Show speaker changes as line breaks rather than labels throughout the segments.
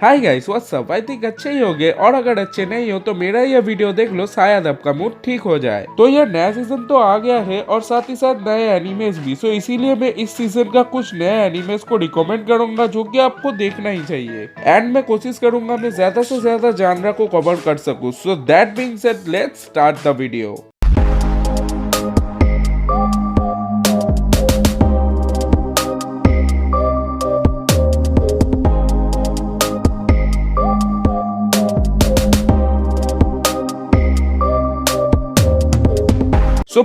Hi guys what's up. I think अच्छे ही होंगे, और अगर अच्छे नहीं हो तो मेरा यह वीडियो देख लो, शायद आपका मूड ठीक हो जाए। तो यह नया सीजन तो आ गया है और साथ ही साथ नए एनिमेस भी। सो इसीलिए मैं इस सीजन का कुछ नए एनिमेस को रिकमेंड करूंगा जो कि आपको देखना ही चाहिए। एंड मैं कोशिश करूंगा मैं ज्यादा से ज्यादा जानरा को कवर कर सकूं। So that being said, let's start the video.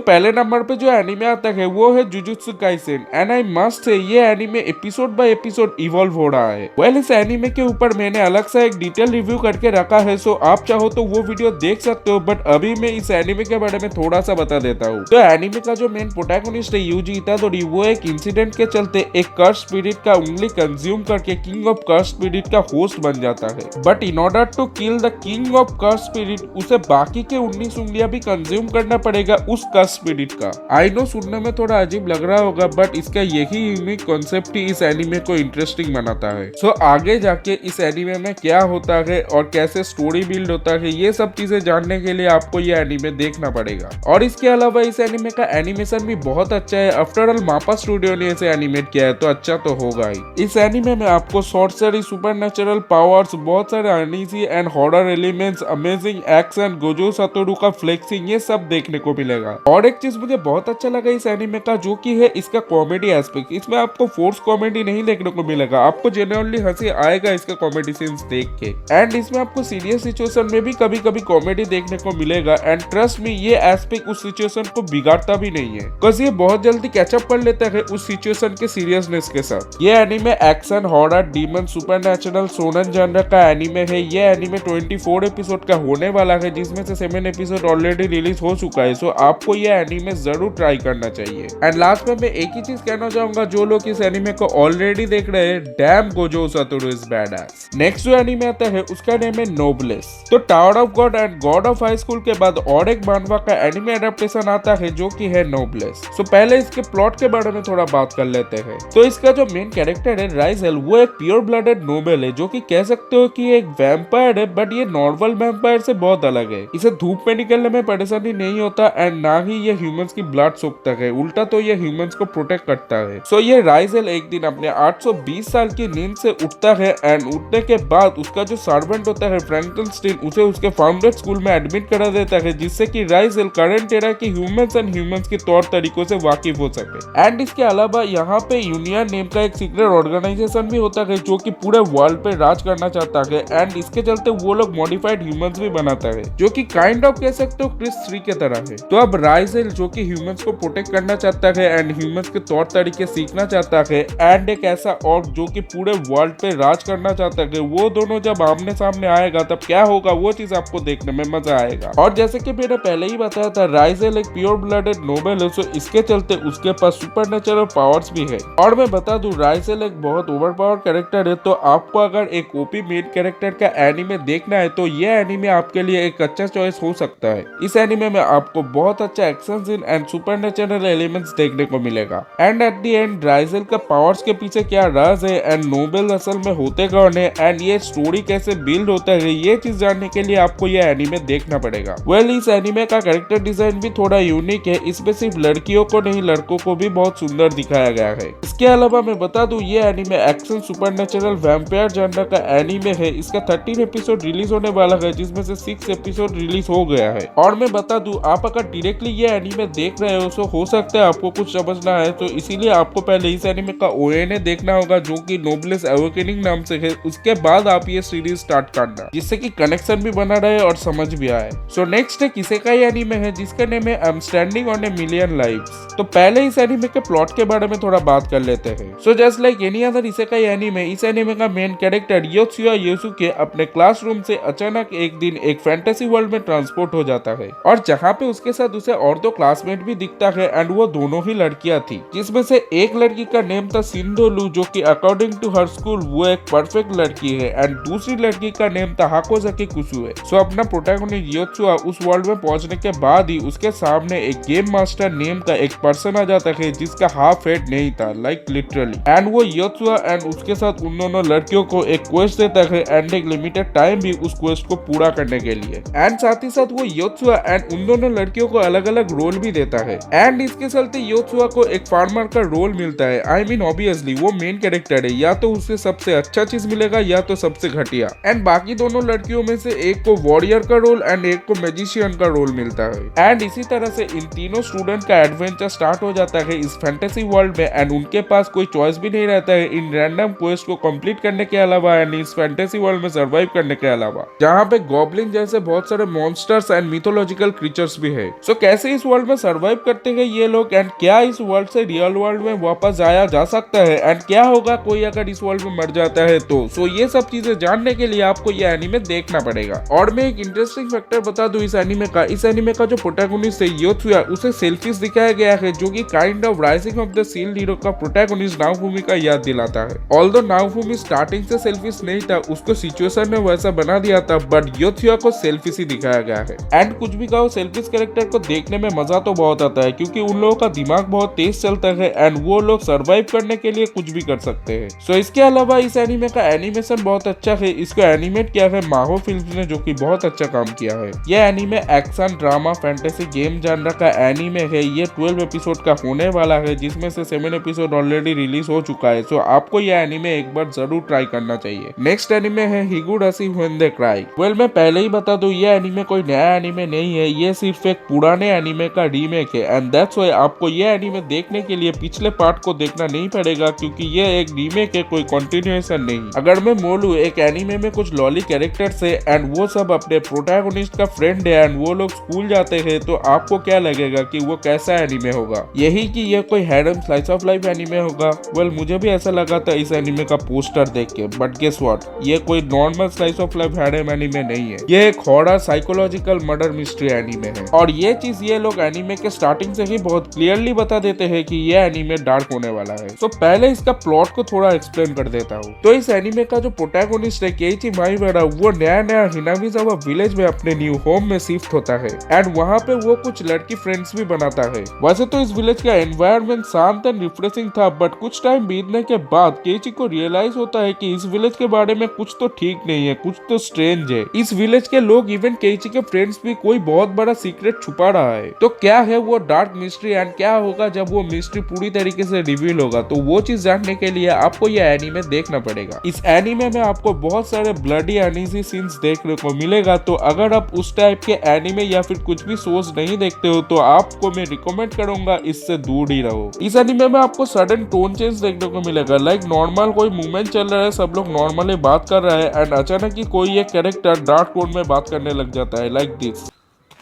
पहले नंबर पे जो एनिमे आता है वो है Jujutsu Kaisen. And I must say ये anime episode by episode evolve हो रहा है। वेल इस एनिमे के ऊपर मैंने अलग सा एक डिटेल रिव्यू करके रखा है, सो आप चाहो तो वो वीडियो देख सकते हो। बट अभी मैं इस एनिमे के बारे में थोड़ा सा बता देता हूँ। तो एनिमे का जो मेन प्रोटैगनिस्ट है यूजी इतादोरी, वो एक इंसिडेंट के चलते एक कर्स स्पिरिट का उंगली कंज्यूम करके किंग ऑफ कर्स स्पिरिट का होस्ट बन जाता है। But in order to kill the king of curse spirit, उसे बाकी के 19 उंगलियां भी कंज्यूम करना पड़ेगा उस कर्स स्पिरिट का। आई नो सुनने में थोड़ा अजीब लग रहा होगा, बट इसका यही यूनिक कॉन्सेप्ट ही इस एनिमे को इंटरेस्टिंग बनाता है। सो आगे जाके इस एनिमे में क्या होता है और कैसे स्टोरी बिल्ड होता है, ये सब चीजें जानने के लिए आपको ये एनिमे देखना पड़ेगा। और इसके अलावा इस एनिमे का एनिमेशन भी बहुत अच्छा है। आफ्टर ऑल मापा स्टूडियो ने इसे एनिमेट किया है, तो अच्छा तो होगा ही। इस एनिमे में आपको सॉर्सरी, सुपरनेचुरल पावर्स, बहुत सारे uneasy and horror elements, amazing action, Gojo Satoru का फ्लेक्सिंग, ये सब देखने को मिलेगा। और एक चीज मुझे बहुत अच्छा लगा इस एनिमे का, जो कि है इसका कॉमेडी एस्पेक्ट। इसमें आपको फोर्स कॉमेडी नहीं देखने को मिलेगा, आपको जेन्युइनली हंसी आएगा इसका कॉमेडी सीन्स देख के। एंड इसमें आपको सीरियस सिचुएशन में भी कभी कभी कॉमेडी देखने को मिलेगा। एंड ट्रस्ट मी, ये एस्पेक्ट उस सिचुएशन को बिगाड़ता भी नहीं है, बिकॉज ये बहुत जल्दी कैचअप कर लेता है उस सिचुएशन के सीरियसनेस के साथ। ये anime action, horror, demon, supernatural, shonen genre का एनिमे है। ये एनिमे 24 एपिसोड का होने वाला है, जिसमें से 7 एपिसोड ऑलरेडी रिलीज हो चुका है। सो आपको ये एनिमे जरूर ट्राई करना चाहिए। एंड लास्ट में मैं एक ही चीज कहना चाहूंगा, जो लोग इस एनिमे को ऑलरेडी देख रहे हैं, dam Gojo Satoru is badass. Next जो एनिमे आता है उसका नेम है नोब्लेस। तो tower of God and God of high school के बाद और एक मानवा का एनिमे एडेप्टेशन आता है जो कि है नोब्लेस। सो पहले इसके प्लॉट के बारे में थोड़ा बात कर लेते हैं। तो इसका जो मेन कैरेक्टर है राइजेल, वो एक प्योर ब्लडेड नोबल है, जो कि कह सकते हो कि एक वैम्पायर है, बट ये नॉर्मल वैम्पायर से बहुत अलग है। इसे धूप में निकलने में परेशानी नहीं होता एंड ना ही ये ह्यूमंस की ब्लड सोखता है, उल्टा तो ये ह्यूमंस को प्रोटेक्ट करता है। सो ये राइजेल एक दिन अपने 820 साल की नींद से उठता है एंड उठने के बाद उसका जो सर्वेंट होता है फ्रैंकनस्टीन, उसे उसके फाउंडर स्कूल में एडमिट करा देता है, जिससे कि राइजेल करंट एरा की ह्यूमंस एंड ह्यूमंस के तौर तरीकों से वाकिफ हो सके। एंड इसके अलावा यहाँ पे यूनियन नेम का एक सीक्रेट ऑर्गेनाइजेशन भी होता है, जो कि पूरे वर्ल्ड पे राज करना चाहता है। एंड इसके चलते वो लोग मॉडिफाइड ह्यूमंस भी बनाता है, जो कि काइंड ऑफ कह सकते हो क्रिस 3 के तरह है। तो अब राइजेल जो कि ह्यूमंस को प्रोटेक्ट करना चाहता है एंड ह्यूमंस के तौर तरीके सीखना चाहता है, एंड एक ऐसा और जो कि पूरे वर्ल्ड पे राज करना चाहता है, वो दोनों जब आमने सामने आएगा तब क्या होगा, वो चीज आपको देखने में मजा आएगा। और जैसे कि मैंने पहले ही बताया था, राइजेल एक प्योर ब्लडेड नोबल है, सो इसके चलते उसके पास सुपरनेचुरल पावर्स भी है। और मैं बता दूं, राइजेल एक बहुत ओवरपावर कैरेक्टर है, तो आपको अगर एक ओपी मेन कैरेक्टर का एनिमे देखना है तो ये एनिमे आपके लिए एक अच्छा चॉइस हो सकता है। इस एनिमे में आपको बहुत अच्छा action scene and supernatural elements देखने को मिलेगा। And at the end Raizel का पावर्स के पीछे क्या राज है एंड नोबेल असल में होते कौन है एंड ये स्टोरी कैसे बिल्ड होता है, ये चीज जानने के लिए आपको ये एनिमे देखना पड़ेगा। वेल इस एनिमे का कैरेक्टर डिजाइन भी थोड़ा यूनिक है। इसमें सिर्फ लड़कियों को नहीं, लड़कों को भी बहुत सुंदर दिखाया गया है। इसके अलावा मैं बता दूं, ये anime action, supernatural, vampire genre का एनिमे है। इसका 13 एपिसोड रिलीज होने वाला है, जिसमें से 6 एपिसोड रिलीज हो गया है। और मैं बता दूं, आप अगर डायरेक्टली ये एनिमे देख रहे हो सकता है आपको कुछ समझना है, तो इसीलिए आपको पहले इस एनिमे का ओएनए देखना होगा, जो कि नोब्लेस अवेकनिंग नाम से है। उसके बाद आप ये सीरीज स्टार्ट करना, जिससे कि कनेक्शन भी बना रहे और समझ भी आए। सो नेक्स्ट एक इसेकाई एनिमे है, जिसका नेम है I am standing on a million lives. तो पहले इस एनिमे के प्लॉट के बारे में थोड़ा बात कर लेते हैं। So just like any other isekai anime, इस एनिमे का मेन कैरेक्टर योत्सुया योसुके अपने क्लासरूम से अचानक एक दिन एक फैंटेसी वर्ल्ड में ट्रांसपोर्ट हो जाता है, और जहाँ पे उसके साथ उसे और दो क्लासमेट भी दिखता है एंड वो दोनों ही लड़कियां थी, जिसमें से एक लड़की का नेम था सिंधोलू, जो कि अकॉर्डिंग टू हर स्कूल वो एक परफेक्ट लड़की है, एंड दूसरी लड़की का नेम था हाकोजाकी कुसुए। सो अपना प्रोटैगनिस्ट योत्सुआ उस वर्ल्ड में पहुंचने के बाद ही उसके सामने एक गेम मास्टर नेम का एक पर्सन आ जाता है जिसका हाफ हेड नहीं था, लाइक लिटरली, एंड वो योत्सुआ एंड उसके साथ उन दोनों लड़कियों को एक क्वेस्ट देता है एंड एक लिमिटेड टाइम भी उस क्वेस्ट को पूरा करने के लिए, एंड साथ ही साथ वो योत्सुआ एंड उन दोनों लड़कियों को अलग अलग रोल भी देता है, एंड इसके चलते योत्सुआ को एक फार्मर का रोल मिलता है। आई मीन ऑब्वियसली वो मेन कैरेक्टर है, या तो उसे सबसे अच्छा चीज मिलेगा या तो सबसे घटिया, एंड बाकी दोनों लड़कियों में से एक को वॉरियर का रोल एंड एक को मैजिशियन का रोल मिलता है, एंड इसी तरह से इन तीनों स्टूडेंट का एडवेंचर स्टार्ट हो जाता है इस फैंटेसी वर्ल्ड में, एंड उनके पास कोई चॉइस भी नहीं रहता है इन रैंडम क्वेस्ट को कंप्लीट करने के अलावा एंड इस फैंटेसी वर्ल्ड में सर्वाइव करने के अलावा, जहाँ पे गॉब्लिन जैसे बहुत सारे मॉन्स्टर्स एंड मिथोलॉजिकल क्रीचर्स भी है। सो कैसे इस वर्ल्ड में सर्वाइव करते हैं ये लोग, एंड क्या इस वर्ल्ड से रियल वर्ल्ड में वापस आया जा सकता है, एंड क्या होगा कोई अगर इस वर्ल्ड में मर जाता है तो। सो ये सब चीजें जानने के लिए आपको ये एनीमे देखना पड़ेगा। और मैं एक इंटरेस्टिंग फैक्टर बता दूं इस एनीमे का जो प्रोटैगनिस्ट है योत्सुआ, उसे सेल्फीज दिखाया गया है जो कि kind of rising of the shield hero का प्रोटैगनिस्ट नाओफुमी का याद दिलाता है। ऑल्दो नाओफुमी स्टार्टिंग से सेल्फिश नहीं था, उसको सिचुएशन ने वैसा बना दिया था, बट योत्सुआ को सेल्फिश ही दिखाया गया है। एंड कुछ भी कहो सेल्फिश कैरेक्टर को देखने में मजा तो बहुत आता है क्योंकि उन लोगों का दिमाग बहुत तेज चलता है एंड वो लोग सर्वाइव करने के लिए कुछ भी कर सकते हैं। सो इसके अलावा इस एनीमे का एनिमेशन बहुत अच्छा है, इसको एनिमेट किया है माहो फिल्म्स ने जो कि बहुत अच्छा काम किया है। यह anime action drama fantasy game जानरा का एनीमे है। ये 12 एपिसोड का होने वाला है जिसमें से 7 एपिसोड ऑलरेडी रिलीज हो चुका है। सो आपको यह एनीमे एक बार जरूर ट्राई करना चाहिए। नेक्स्ट एनीमे है हिगुराशी व्हेन दे क्राई। वेल मैं पहले ही बता दूं ये एनीमे कोई नया एनीमे नहीं है, ये सिर्फ एक पुराने एनीमे का रीमेक है एंड दैट्स व्हाई आपको ये एनीमे देखने के लिए पिछले पार्ट को देखना नहीं पड़ेगा क्योंकि ये एक रीमेक है, कोई कंटिन्यूएशन नहीं। अगर मैं बोलूं एक एनीमे में कुछ लॉली कैरेक्टर्स है एंड वो सब अपने प्रोटैगनिस्ट का फ्रेंड है एंड वो लोग स्कूल जाते हैं तो आपको क्या लगेगा कि वो कैसा एनीमे होगा? यही कि ये कोई harem slice of life anime होगा। वेल मुझे भी ऐसा लगा था इस एनीमे का पोस्टर देख के, बट गेस व्हाट, ये कोई normal slice of life harem anime नहीं है, ये एक horror psychological murder mystery anime है। और ये चीज ये लोग एनीमे के स्टार्टिंग से ही बहुत क्लियरली बता देते हैं कि ये एनीमे डार्क होने वाला है। तो पहले इसका प्लॉट को थोड़ा एक्सप्लेन कर देता हूँ। तो इस एनीमे का जो प्रोटैगनिस्ट है केइची माइवारा, वो नया हिनामिजावा विलेज में अपने न्यू होम में शिफ्ट होता है एंड वहाँ पे वो कुछ लड़की फ्रेंड्स भी बनाता है। वैसे तो इस विलेज का एनवायरनमेंट शांत एंड रिफ्रेशिंग था, बट कुछ टाइम बीतने के बाद केइची को रियलाइज होता है कि इस विलेज के बारे में कुछ तो ठीक नहीं है, कुछ तो स्ट्रेंज है। इस विलेज के लोग, इवन केइची के फ्रेंड्स भी कोई बहुत बड़ा सीक्रेट छुपा रहा है। तो क्या है वो डार्क मिस्ट्री एंड क्या होगा जब वो मिस्ट्री पूरी तरीके से रिवील होगा? तो वो चीज जानने के लिए आपको ये एनीमे देखना पड़ेगा। इस एनीमे में आपको बहुत सारे ब्लडी अनईजी सीन्स देखने को मिलेगा, तो अगर आप उस टाइप के एनीमे या फिर कुछ भी शोज नहीं देखते हो तो आपको मैं रिकमेंड करूंगा इससे दूर ही रहो। इस एनीमे में आपको सडन टोन चेंज देखने को मिलेगा, लाइक नॉर्मल कोई मूवमेंट चल रहा है, सब लोग नॉर्मली बात कर रहे हैं एंड अचानक ही कोई एक कैरेक्टर डार्क टोन में बात करने लग जाता है, like this.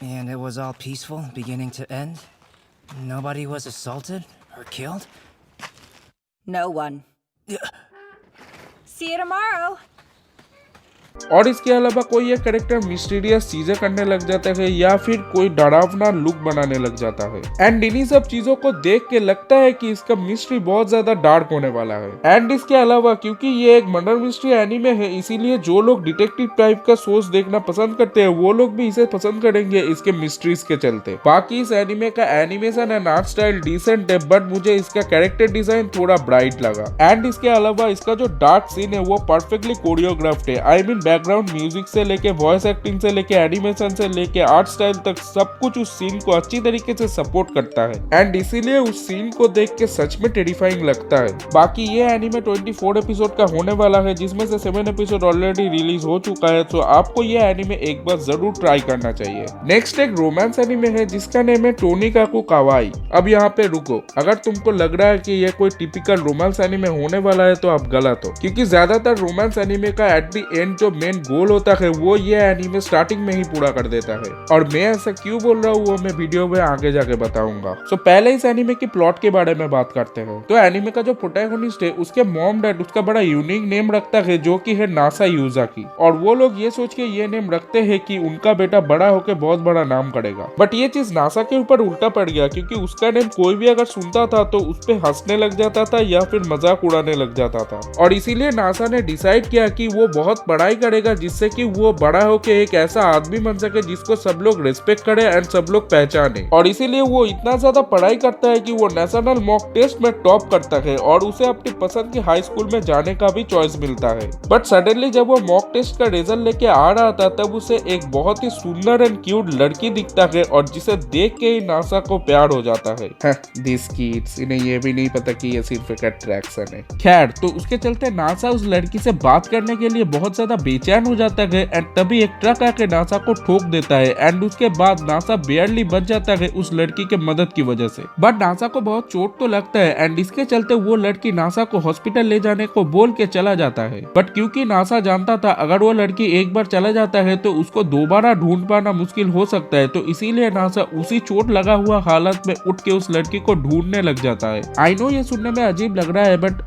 And it was all peaceful, beginning to end? Nobody was assaulted or killed?
No one. See you tomorrow.
और इसके अलावा कोई एक कैरेक्टर मिस्टीरियस चीजें करने लग जाता है या फिर कोई डरावना लुक बनाने लग जाता है एंड इन्हीं सब चीजों को देख के लगता है कि इसका मिस्ट्री बहुत ज्यादा डार्क होने वाला है। एंड इसके अलावा क्योंकि ये एक मर्डर मिस्ट्री एनीमे है, इसीलिए जो लोग डिटेक्टिव टाइप का शोज देखना पसंद करते हैं वो लोग भी इसे पसंद करेंगे इसके मिस्ट्रीज के चलते। बाकी इस एनीमे का animation and art style decent है, बट मुझे इसका कैरेक्टर डिजाइन थोड़ा ब्राइट लगा। एंड इसके अलावा इसका जो डार्क सीन है वो परफेक्टली कोरियोग्राफ्ड है। आई मीन बैकग्राउंड म्यूजिक से लेके वॉइस एक्टिंग से लेके एनिमेशन से लेके आर्ट स्टाइल तक सब कुछ उस सीन को अच्छी तरीके से सपोर्ट करता है एंड इसीलिए उस सीन को देख के सच में टेरिफाइंग लगता है। बाकी ये एनीमे 24 एपिसोड का होने वाला है जिसमें से 7 एपिसोड ऑलरेडी रिलीज हो चुका है, तो आपको ये एनीमे एक बार जरूर ट्राई करना चाहिए। नेक्स्ट एक रोमांस एनीमे है जिसका नेम है टोनिकाकु कावाई। अब यहाँ पे रुको, अगर तुमको लग रहा है कि ये कोई टिपिकल रोमांस एनीमे होने वाला है तो आप गलत हो, क्योंकि ज्यादातर रोमांस एनीमे का एट द एंड जो मेन मेन गोल होता है वो ये एनीमे स्टार्टिंग में ही पूरा कर देता है। और मैं ऐसा क्यों बोल रहा हूँ वो मैं वीडियो में आगे जाके बताऊंगा। सो पहले इस एनीमे की प्लॉट के बारे में बात करते हैं। तो एनीमे का जो प्रोटैगनिस्ट है उसके मॉम डैड उसका बड़ा यूनिक नेम रखता है जो कि है नासा यूजाकी। और वो लोग ये सोच के ये नेम रखते हैं कि उनका बेटा बड़ा होकर बहुत बड़ा नाम करेगा। बट ये चीज नासा के ऊपर उल्टा पड़ गया क्योंकि उसका नेम कोई भी अगर सुनता था तो उस पे हंसने लग जाता था या फिर मजाक उड़ाने लग जाता था। और इसीलिए नासा ने डिसाइड किया कि वो बहुत पढ़ाई करेगा जिससे कि वो बड़ा होके एक ऐसा आदमी बन सके जिसको सब लोग रिस्पेक्ट करे एंड सब लोग पहचाने। और इसीलिए वो इतना ज्यादा पढ़ाई करता है कि वो नेशनल मॉक टेस्ट में टॉप करता है और उसे अपनी पसंद की हाई स्कूल में जाने का भी चॉइस मिलता है। बट सडनली जब वो मॉक टेस्ट का रिजल्ट लेके आ रहा था तब उसे एक बहुत ही सुंदर एंड क्यूट लड़की दिखता है और जिसे देख के ही नासा को प्यार हो जाता है। दिस किड्स, इन्हें ये भी नहीं पता कि ये सिर्फ एक अट्रैक्शन है। खैर, तो उसके चलते नासा उस लड़की से बात करने के लिए बहुत ज्यादा बेचैन हो जाता है एंड तभी एक ट्रक आके नासा को ठोक देता है एंड उसके बाद नासा बेयरली बच जाता है उस लड़की के मदद की वजह से। बट नासा को बहुत चोट तो लगता है एंड इसके चलते वो लड़की नासा को हॉस्पिटल ले जाने को बोल के चला जाता है। बट क्योंकि नासा जानता था अगर वो लड़की एक बार चला जाता है तो उसको दोबारा ढूंढ पाना मुश्किल हो सकता है, तो इसीलिए नासा उसी चोट लगा हुआ हालत में उठ के उस लड़की को ढूंढने लग जाता है। आई नो ये सुनने में अजीब लग रहा है बट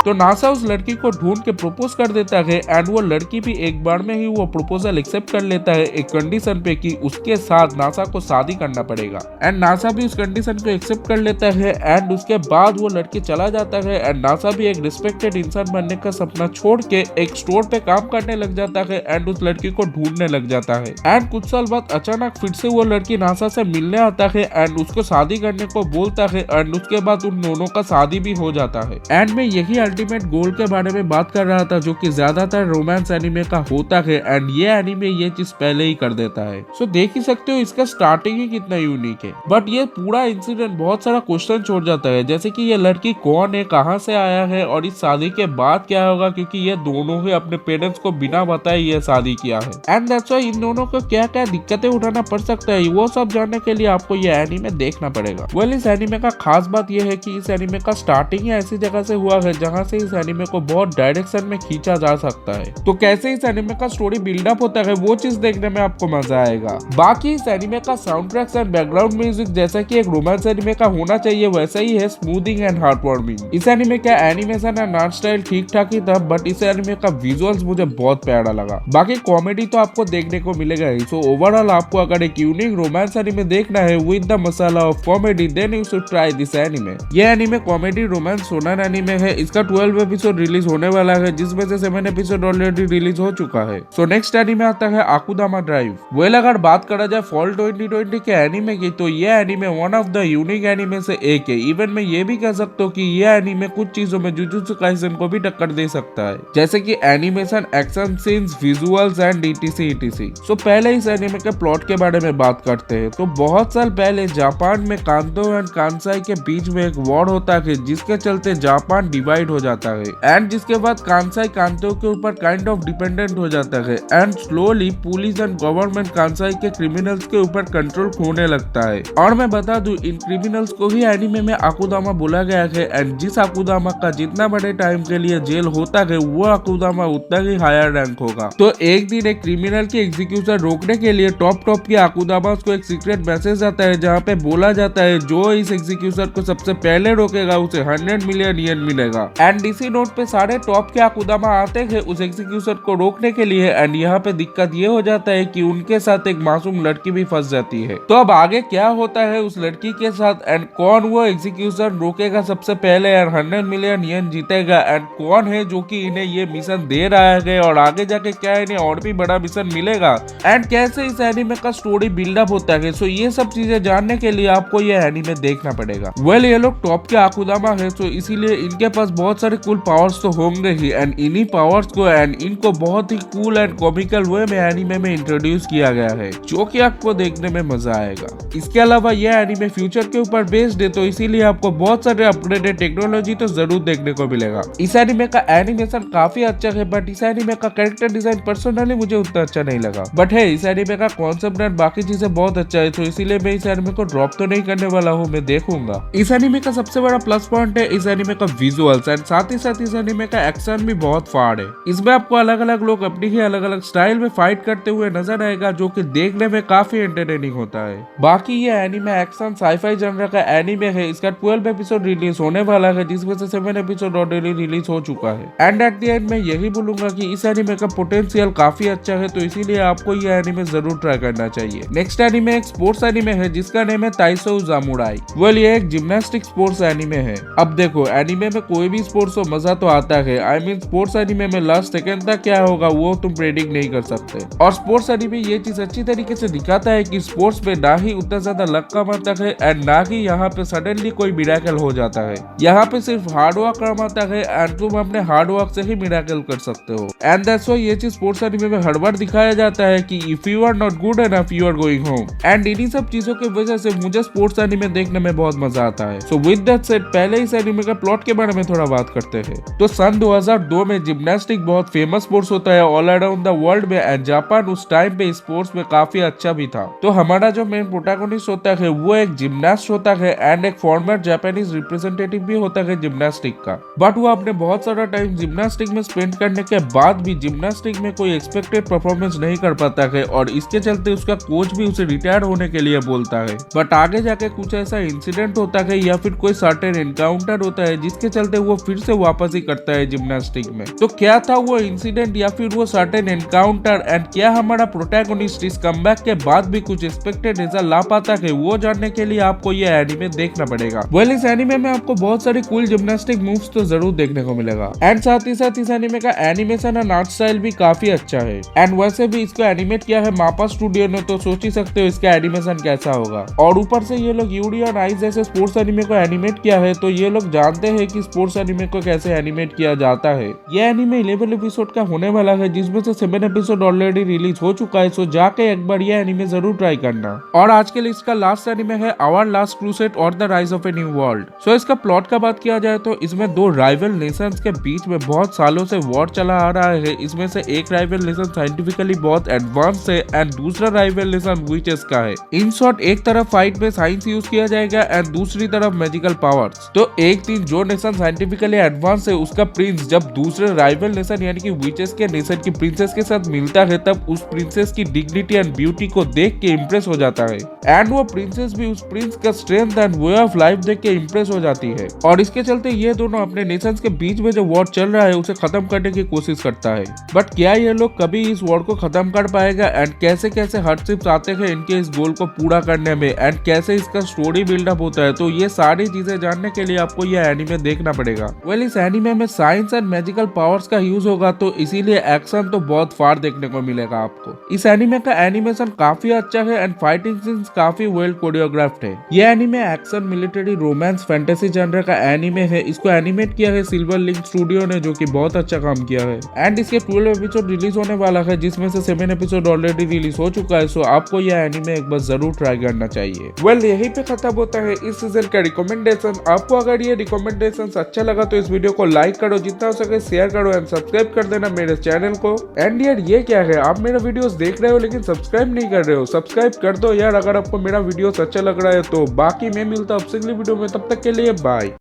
तो नासा उस लड़की को ढूंढ के प्रपोज कर देता है एंड वो लड़की भी एक बार में ही वो प्रपोजल एक्सेप्ट कर लेता है एक कंडीशन पे कि उसके साथ नासा को शादी करना पड़ेगा। एंड नासा भी उस कंडीशन को एक्सेप्ट कर लेता है एंड उसके बाद वो लड़की चला जाता है एंड नासा भी एक रिस्पेक्टेड इंसान बनने का सपना छोड़ के एक स्टोर पे काम करने लग जाता है एंड उस लड़की को ढूंढने लग जाता है। एंड कुछ साल बाद अचानक फिर से वो लड़की नासा से मिलने आता है एंड उसको शादी करने को बोलता है एंड उसके बाद उन दोनों का शादी भी हो जाता है। एंड में यही अल्टीमेट गोल के बारे में बात कर रहा था जो कि ज्यादातर रोमांस एनिमे का होता है एंड ये एनिमे ये चीज पहले ही कर देता है। सो देख ही सकते हो इसका स्टार्टिंग ही कितना यूनिक है। बट ये पूरा इंसिडेंट बहुत सारा क्वेश्चन छोड़ जाता है जैसे कि ये लड़की कौन है, कहाँ से आया है और इस शादी के बाद क्या होगा क्योंकि ये दोनों ही अपने पेरेंट्स को बिना बताए ये शादी किया है। एंड दैट्स व्हाई इन दोनों को क्या क्या दिक्कतें उठाना पड़ सकता है वो सब जानने के लिए आपको ये एनिमे देखना पड़ेगा। वेल इस एनिमे का खास बात यह है कि इस एनिमे का स्टार्टिंग ही ऐसी जगह से हुआ है जहाँ से इस एनिमे को बहुत डायरेक्शन में खींचा जा सकता है। तो कैसे इस एनिमे का स्टोरी बिल्डअप होता है वो चीज देखने में आपको मजा आएगा। बाकी इस एनिमे का sound tracks and background music जैसा कि एक रोमांस एनिमे का होना चाहिए वैसा ही है, स्मूथिंग एंड हार्टवार्मिंग। इस एनिमे का एनिमेशन एंड आर्ट स्टाइल ठीक ठाक ही था बट इस एनिमे का विजुअल्स मुझे बहुत प्यारा लगा। बाकी कॉमेडी तो आपको देखने को मिलेगा ही। सो ओवरऑल आपको अगर एक यूनिक रोमांस एनिमे देखना है with the masala of comedy then you should try this anime. ये anime comedy romance shonen anime है। इसका 12 एपिसोड रिलीज होने वाला है जिसमें से 7 एपिसोड ऑलरेडी रिलीज हो चुका है। सो नेक्स्ट एनिमे आता है आकुदामा ड्राइव। वेल अगर बात करा जाए फॉल 2020 के एनिमे की तो ये anime one of the unique anime से एक है। इवन मैं ये भी कह सकता हूँ कि ये एनिमे कुछ चीजों में जुजुत्सु काइसेन को भी टक्कर दे सकता है जैसे कि animation, action scenes, visuals and etc। सो पहले इस एनिमे के प्लॉट के बारे में बात करते हैं। तो बहुत साल पहले जापान में कांतो एंड कांसाई के बीच में एक वॉर होता है जिसके चलते जापान डिवाइड हो जाता है एंड जिसके बाद कांसाई कांतो के ऊपर काइंड ऑफ डिपेंडेंट हो जाता है and slowly police and government Kansai के क्रिमिनल्स के ऊपर कंट्रोल खोने लगता है। और मैं बता दूं इन क्रिमिनल्स को ही एनिमे में आकुदामा बोला गया है एंड जिस आकुदामा का जितना बड़े टाइम के लिए जेल होता है वो आकुदामा उतना ही हायर रैंक होगा। तो एक दिन एक क्रिमिनल की एग्जीक्यूशन रोकने के लिए टॉप के आकुदामा को एक सीक्रेट मैसेज आता है जहाँ पे बोला जाता है जो इस एग्जीक्यूशन को सबसे पहले रोकेगा उसे 100 मिलियन येन मिलेगा। एंड इसी नोट पे सारे टॉप के आकुदामा आते हैं उस एग्जीक्यूशन को रोकने के लिए एंड यहाँ पे दिक्कत ये हो जाता है कि उनके साथ एक मासूम लड़की भी फंस जाती है। तो अब आगे क्या होता है उस लड़की के साथ एंड कौन वो एग्जीक्यूशन रोकेगा सबसे पहले एंड 100 मिलियन येन जीतेगा एंड कौन है जो कि इन्हें ये मिशन दे रहा है और आगे जाके क्या इन्हें और भी बड़ा मिशन मिलेगा एंड कैसे इस एनिमे का स्टोरी बिल्डअप होता है। सो ये सब चीजें जानने के लिए आपको ये एनिमे देखना पड़ेगा। वेल ये लोग टॉप के आकुदामा है तो इसीलिए इनके पास बहुत बहुत सारे कूल पावर्स तो होंगे ही, एंड इन्हीं पावर्स को एंड इनको बहुत ही कूल एंड कॉमिकल वे में एनीमे में इंट्रोड्यूस किया गया है, जो कि आपको देखने में मजा आएगा। इसके अलावा यह एनीमे फ्यूचर के ऊपर बेस्ड है, तो इसीलिए आपको बहुत सारे अपग्रेडेड टेक्नोलॉजी तो जरूर देखने को मिलेगा। इस एनीमे का एनिमेशन काफी अच्छा है, बट इस एनीमे का कैरेक्टर डिजाइन पर्सनली मुझे उतना अच्छा नहीं लगा। बट है, इस एनीमे का कॉन्सेप्ट एंड बाकी चीजें बहुत अच्छा है, तो इसीलिए मैं इस एनीमे को ड्रॉप तो नहीं करने वाला हूँ, मैं देखूंगा। इस एनीमे का सबसे बड़ा प्लस पॉइंट है इस एनीमे का विजुअल्स, एंड साथ ही साथ इस एनीमे का एक्शन भी बहुत फाड़ है। इसमें आपको अलग अलग लोग अपनी ही अलग अलग स्टाइल में फाइट करते हुए नजर आएगा, जो कि देखने में काफी एंटरटेनिंग होता है। बाकी ये एनीमे एक्शन साईफाई जनर का एनीमे है। इसका 12 एपिसोड रिलीज होने वाला है, जिसमें से 7 एपिसोड ऑलरेडी रिलीज हो चुका है। एंड एट द एंड मैं यही बोलूंगा कि इस एनीमे का पोटेंशियल काफी अच्छा है, तो इसीलिए आपको ये एनीमे जरूर ट्राई करना चाहिए। नेक्स्ट एनीमे एक स्पोर्ट्स एनीमे है, जिसका नेम है ताइसो जामुराई। वेल, ये एक जिम्नास्टिक स्पोर्ट्स एनीमे है। अब देखो, एनीमे में कोई भी स्पोर्ट्स हो मजा तो आता है। आई मीन स्पोर्ट्स एनीमे में लास्ट सेकंड तक क्या होगा वो तुम प्रेडिक्ट नहीं कर सकते, और स्पोर्ट्स एनीमे ये चीज अच्छी तरीके से दिखाता है कि स्पोर्ट्स में ना ही उतना ज्यादा लक काम आता है, एंड ना ही यहाँ पे सडनली कोई मिरेकल हो जाता है। यहाँ पे सिर्फ हार्ड वर्क काम आता है, एंड तुम अपने हार्ड वर्क से ही मिरेकल कर सकते हो। एंड दैट्स व्हाई ये चीज स्पोर्ट्स एनीमे में हर बार दिखाया जाता है कि if you are not good enough you are going home. And इन्हीं सब चीजों की वजह से मुझे स्पोर्ट्स एनीमे देखने में बहुत मजा आता है। सो विद दैट सेड, पहले इस एनीमे का प्लॉट के बारे में थोड़ा बात करते हैं। तो सन 2002 में जिम्नास्टिक बहुत फेमस स्पोर्ट्स होता है ऑल अराउंड द वर्ल्ड में, एंड जापान उस टाइम पे स्पोर्ट्स में काफी अच्छा भी था। तो हमारा जो मेन प्रोटैगनिस्ट होता है वो एक जिम्नास्ट होता है, एंड एक फॉर्मर जापानीज रिप्रेजेंटेटिव भी होता है जिम्नास्टिक का। बट वो अपने बहुत सारा टाइम जिम्नास्टिक में स्पेंड करने के बाद भी जिम्नास्टिक में कोई एक्सपेक्टेड परफॉर्मेंस नहीं कर पाता है, और इसके चलते उसका कोच भी उसे रिटायर होने के लिए बोलता है। बट आगे जाके कुछ ऐसा इंसिडेंट होता है या फिर कोई सर्टेन एनकाउंटर होता है, जिसके चलते वो फिर से वापस ही करता है जिम्नास्टिक में। तो क्या था वो इंसिडेंट या फिर वो सर्टेन एनकाउंटर, एंड क्या हमारा प्रोटैगनिस्ट इस कमबैक के बाद भी कुछ एक्सपेक्टेड रिजल्ट ला पाता है, वो जानने के लिए आपको ये एनीमे देखना पड़ेगा। वेल, इस एनीमे में आपको बहुत सारी कूल जिम्नास्टिक मूव्स तो जरूर देखने को मिलेगा, एंड साथ ही साथ इस एनीमे का एनिमेशन एंड आर्ट स्टाइल भी काफी अच्छा है। एंड वैसे भी इसको एनिमेट किया है मापा स्टूडियो ने, तो सोच ही सकते हो इसका एनिमेशन कैसा होगा। और ऊपर से ये लोग यूडी और आइस जैसे स्पोर्ट्स एनीमे को एनिमेट किया है, तो ये लोग जानते हैं कि स्पोर्ट्स एनीमे को कैसे एनिमेट किया जाता है। ये एनीमे 11 एपिसोड का होने वाला है, जिसमें से 7 एपिसोड ऑलरेडी रिलीज हो चुका है। सो जाके एक बार ये एनीमे जरूर ट्राई करना। और आज के लिस्ट का लास्ट एनीमे है आवर लास्ट क्रूसेड और the rise of a new world. So इसका प्लॉट का बात किया जाए तो इसमें दो राइवल नेशंस के बीच में बहुत सालों से वॉर चला आ रहा है। इसमें से एक राइवल नेशन साइंटिफिकली बहुत एडवांस है, एंड दूसरा राइवल नेशन विचेस का है। इन शॉर्ट, एक तरफ फाइट में साइंस यूज किया जाएगा एंड दूसरी तरफ मैजिकल पावर्स। तो एक दिन जो नेशन साइंटिफिकली एडवांस है उसका प्रिंस जब दूसरे राइवल नेशन यानी कि विचेस के नेशन की प्रिंसेस के साथ मिलता है, तब उस प्रिंसेस की डिग्निटी एंड ब्यूटी को देख के इम्प्रेस हो जाता है, एंड वो प्रिंसेस भी उस प्रिंस का strength and way of life देख के इम्प्रेस हो जाती है। और इसके चलते ये दोनों अपने नेशंस के बीच में जो वॉर चल रहा है उसे खत्म करने की कोशिश करता है। बट क्या ये लोग कभी इस वॉर को खत्म कर पाएगा, एंड कैसे कैसे हार्डशिप्स आते हैं इनके इस गोल को पूरा करने में, एंड कैसे इसका स्टोरी बिल्डअप होता है, तो ये सारी चीजें जानने के लिए आपको ये एनीमे देखना पड़ेगा। वेल, इस एनीमे में साइंस एंड मैजिकल पावर्स का यूज होगा, तो इसीलिए एक्शन तो बहुत फार देखने को मिलेगा आपको। इस एनीमे का एनिमेशन काफी अच्छा है, एंड फाइटिंग सीन्स काफी वेल कोरियोग्राफ्ड है। ये anime action, military, romance, fantasy genre का एनीमे है। इसको एनिमेट किया है सिल्वर लिंक स्टूडियो ने, जो कि बहुत अच्छा काम किया है। एंड इसके 12 एपिसोड रिलीज होने वाला है, जिसमें से 7 एपिसोड ऑलरेडी रिलीज हो चुका है। सो आपको यह एनीमे एक बार जरूर ट्राई करना चाहिए। वेल, यहीं पे खत्म होता है इस सीजन का रिकमेंडेशन। आपको अगर ये रिकमेंडेशन अच्छा लगा तो इस वीडियो को लाइक करो, जितना हो सके शेयर करो, एंड सब्सक्राइब कर देना मेरे चैनल को। एंड यार, ये क्या है, आप मेरा वीडियोस देख रहे हो लेकिन सब्सक्राइब नहीं कर रहे हो, सब्सक्राइब कर दो यार अगर आपको मेरा वीडियोस अच्छा लग रहा है तो। बाकी मैं मिलता हूं आपसे अगली वीडियो में, तब तक के लिए bye.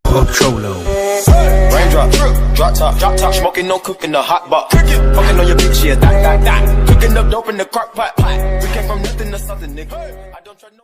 Drop top, smoking, no cooking, the hot box. Fucking on your bitch, yeah, that. Cooking up dope in the crock pot. We came from nothing to something, nigga. I don't try no.